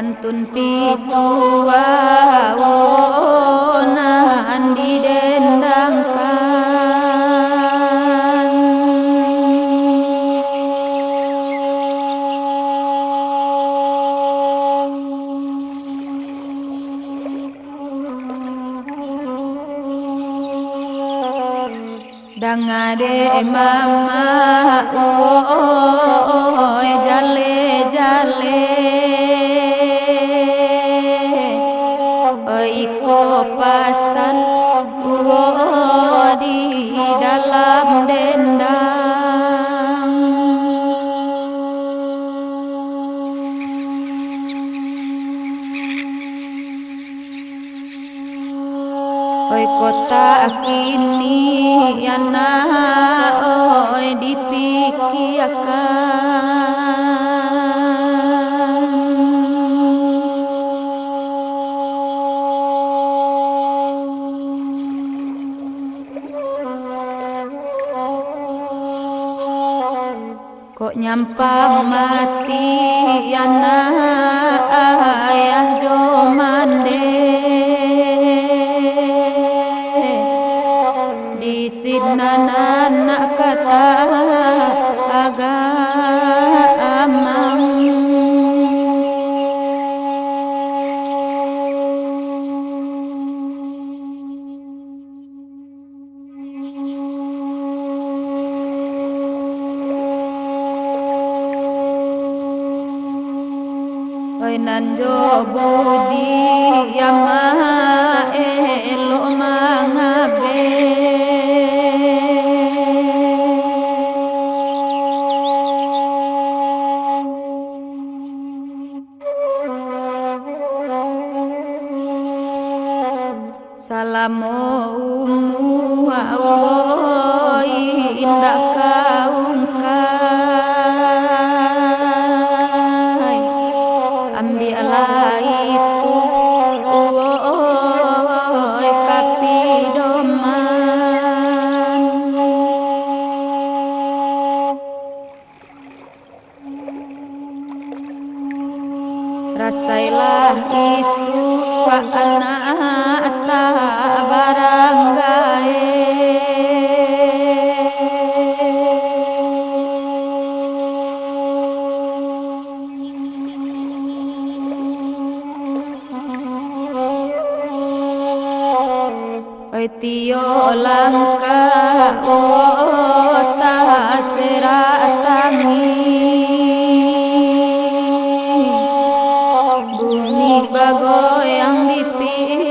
Pantun pituawonan didendangkan, dangade mama uwoy jale jale iko pasan di dalam dendang. Oi kota kini yana oi dipikirkan. Kok nyampang mati yana ayah jomande di sidnana kata agamang. Oi nanjo budi yama elo mangabe salamo umu awoi indak kaungkai ambi ala itu uoi kapidoman. Rasailah isu anak tak baranggae oi tio langka ta seratangi bumi bagoyang dipijakan.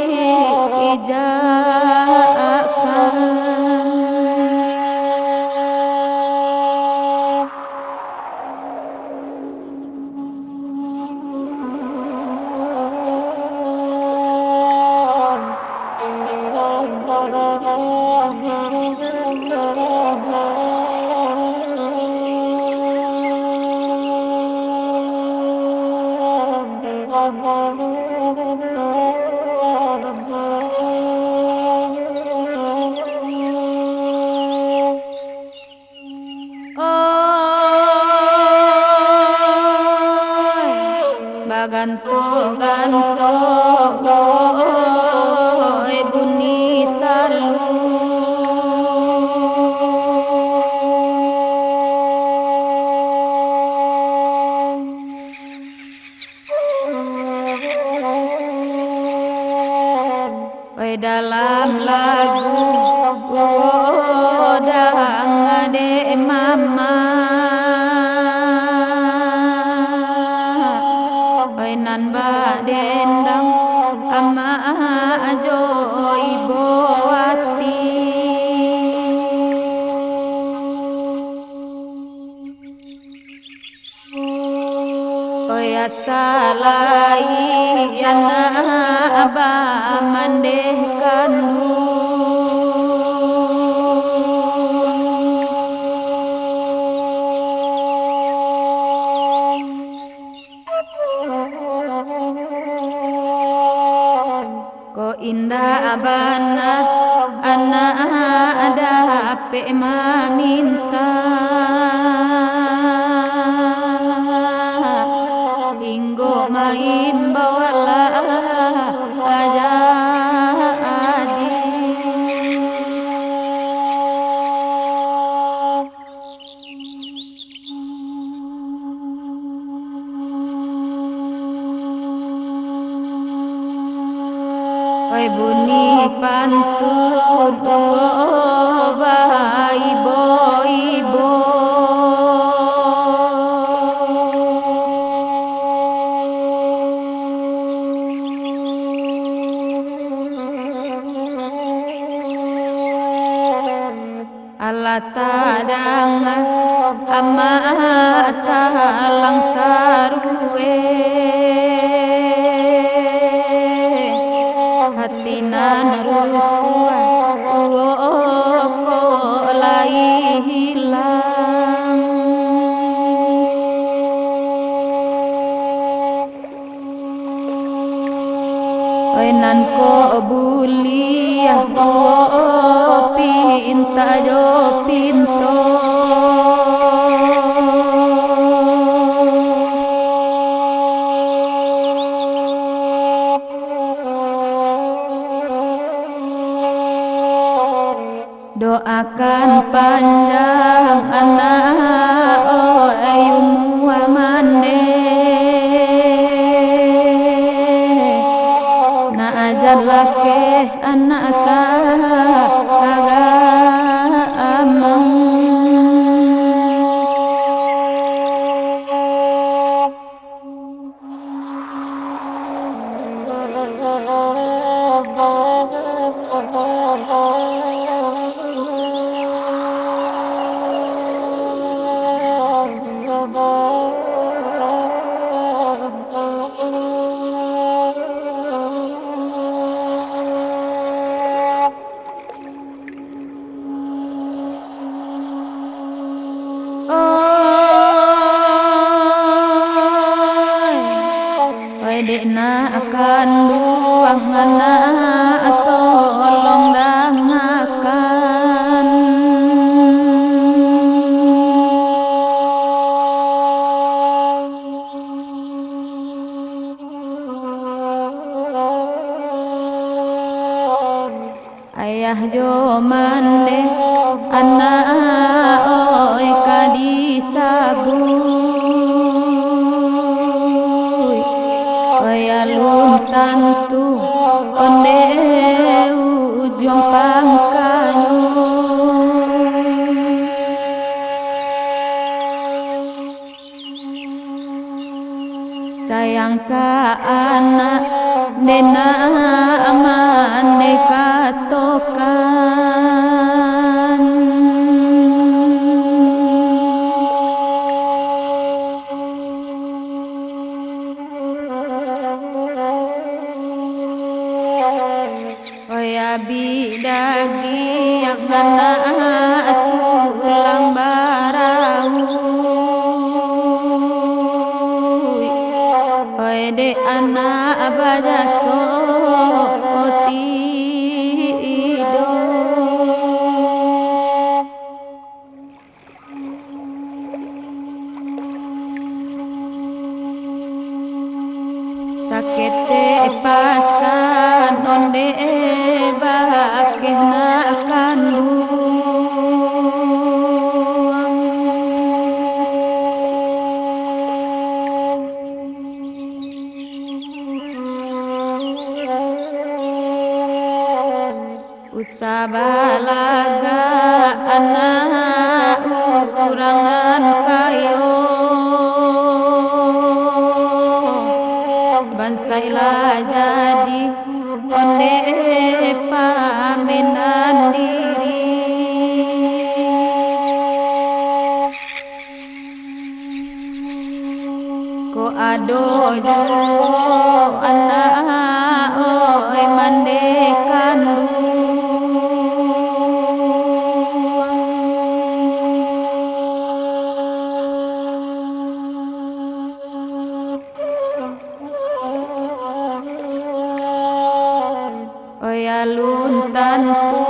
Baganto-ganto oi bunyi salu oi dalam lagu dang ade mama nan ba dendang ama ajo ibo ati oi asalai yana aba mandeh kandu indah abana anak ada pe minta hinggo maim bawala ajadi oi bunyi pantun ibo ibo ala tadang ama talang sarue hatinan rusua ko lai hilang oi nan ko buliah pinta jo pinto doakan panjang anak ayumu amande na ajar lake anak amang Dekna akan buang anak tolong dangakan ayah jo mande anak kadi sabu alun tantu onde ujung pangkanyo sayang ka anak nena amane katokan bidagi yang anak tulang barau oi de anak bajaso tido sakete pasan onde bakehna kandung usabalaga anak urangan kayo bansailah jadi onde pamenan diri ko ado jo anak mande kandung alun tantu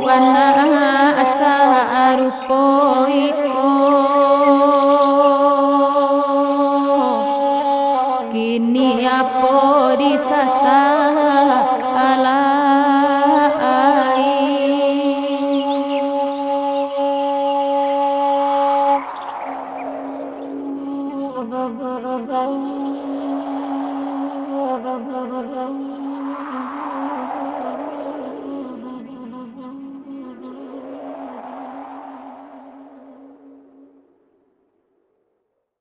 anak asa arupoi